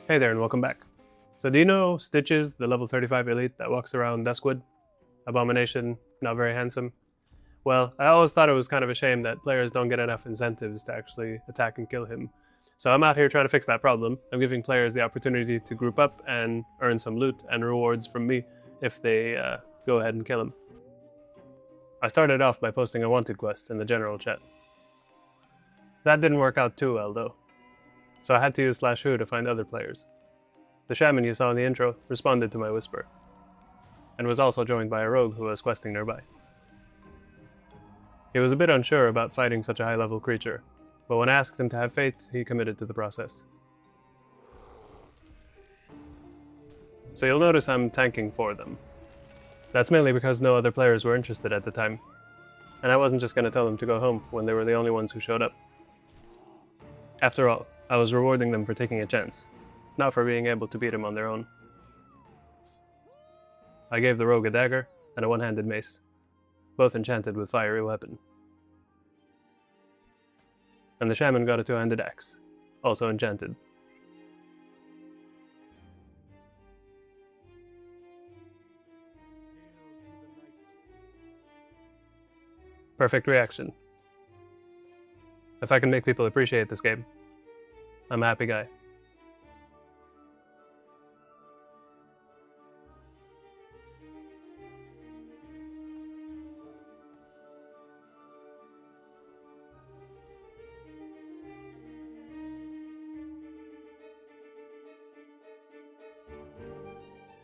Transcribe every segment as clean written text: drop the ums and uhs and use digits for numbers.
Hey there and welcome back. So do you know Stitches, the level 35 elite that walks around Duskwood? Abomination, not very handsome? Well, I always thought it was kind of a shame that players don't get enough incentives to actually attack and kill him. So I'm out here trying to fix that problem. I'm giving players the opportunity to group up and earn some loot and rewards from me if they go ahead and kill him. I started off by posting a wanted quest in the general chat. That didn't work out too well though, so I had to use /who to find other players. The shaman you saw in the intro responded to my whisper, and was also joined by a rogue who was questing nearby. He was a bit unsure about fighting such a high-level creature, but when I asked him to have faith, he committed to the process. So you'll notice I'm tanking for them. That's mainly because no other players were interested at the time, and I wasn't just going to tell them to go home when they were the only ones who showed up. After all, I was rewarding them for taking a chance, not for being able to beat him on their own. I gave the rogue a dagger and a one-handed mace, both enchanted with fiery weapon. And the shaman got a two-handed axe, also enchanted. Perfect reaction. If I can make people appreciate this game, I'm a happy guy.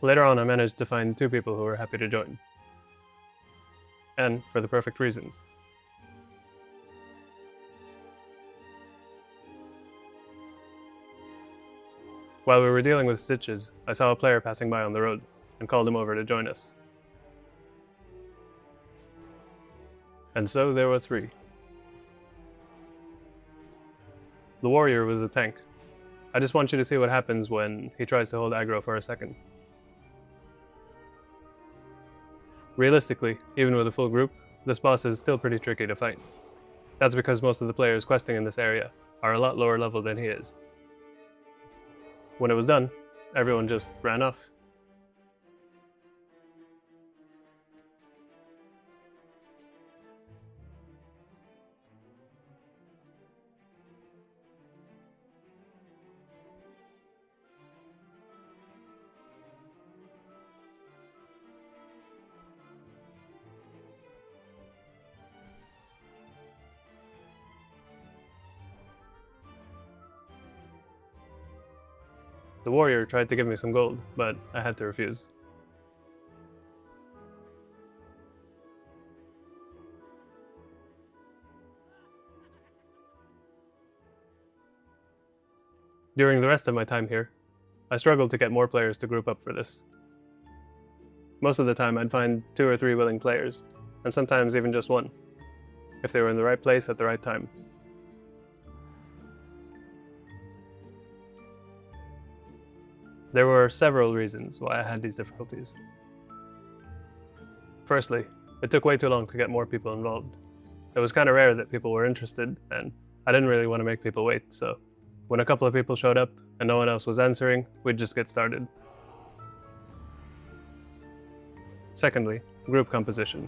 Later on, I managed to find two people who were happy to join. And for the perfect reasons. While we were dealing with Stitches, I saw a player passing by on the road, and called him over to join us. And so there were three. The warrior was the tank. I just want you to see what happens when he tries to hold aggro for a second. Realistically, even with a full group, this boss is still pretty tricky to fight. That's because most of the players questing in this area are a lot lower level than he is. When it was done, everyone just ran off. The warrior tried to give me some gold, but I had to refuse. During the rest of my time here, I struggled to get more players to group up for this. Most of the time I'd find 2 or 3 willing players, and sometimes even just one, if they were in the right place at the right time. There were several reasons why I had these difficulties. Firstly, it took way too long to get more people involved. It was kind of rare that people were interested, and I didn't really want to make people wait, so when a couple of people showed up and no one else was answering, we'd just get started. Secondly, group composition.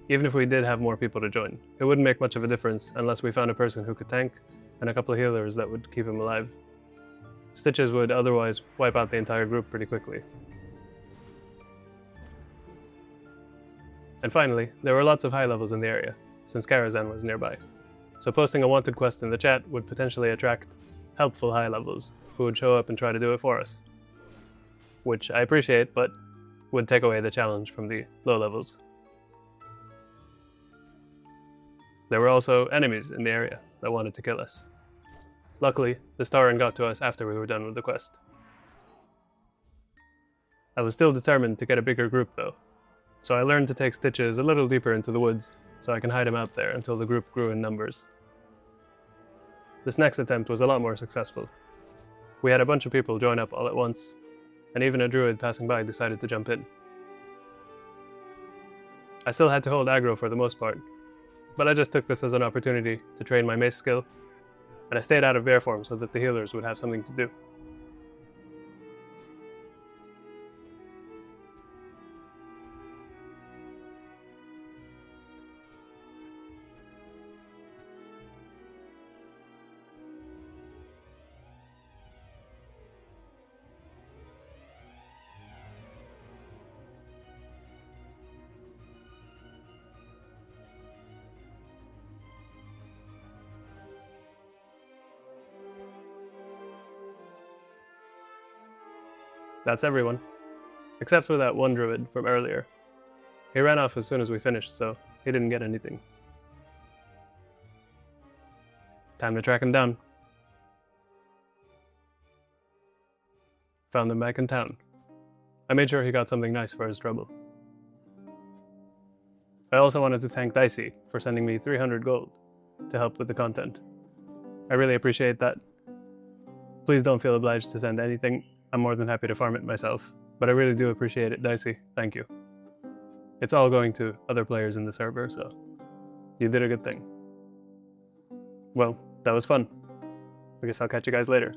Even if we did have more people to join, it wouldn't make much of a difference unless we found a person who could tank and a couple of healers that would keep him alive. Stitches would otherwise wipe out the entire group pretty quickly. And finally, there were lots of high levels in the area, since Karazhan was nearby. So posting a wanted quest in the chat would potentially attract helpful high levels who would show up and try to do it for us. Which I appreciate, but would take away the challenge from the low levels. There were also enemies in the area that wanted to kill us. Luckily, the Tauren got to us after we were done with the quest. I was still determined to get a bigger group though, so I learned to take Stitches a little deeper into the woods so I can hide him out there until the group grew in numbers. This next attempt was a lot more successful. We had a bunch of people join up all at once, and even a druid passing by decided to jump in. I still had to hold aggro for the most part, but I just took this as an opportunity to train my mace skill, and I stayed out of bear form so that the healers would have something to do. That's everyone. Except for that one druid from earlier. He ran off as soon as we finished, so he didn't get anything. Time to track him down. Found him back in town. I made sure he got something nice for his trouble. I also wanted to thank Dicey for sending me 300 gold to help with the content. I really appreciate that. Please don't feel obliged to send anything. I'm more than happy to farm it myself, but I really do appreciate it, Dicey. Thank you. It's all going to other players in the server, so you did a good thing. Well, that was fun. I guess I'll catch you guys later.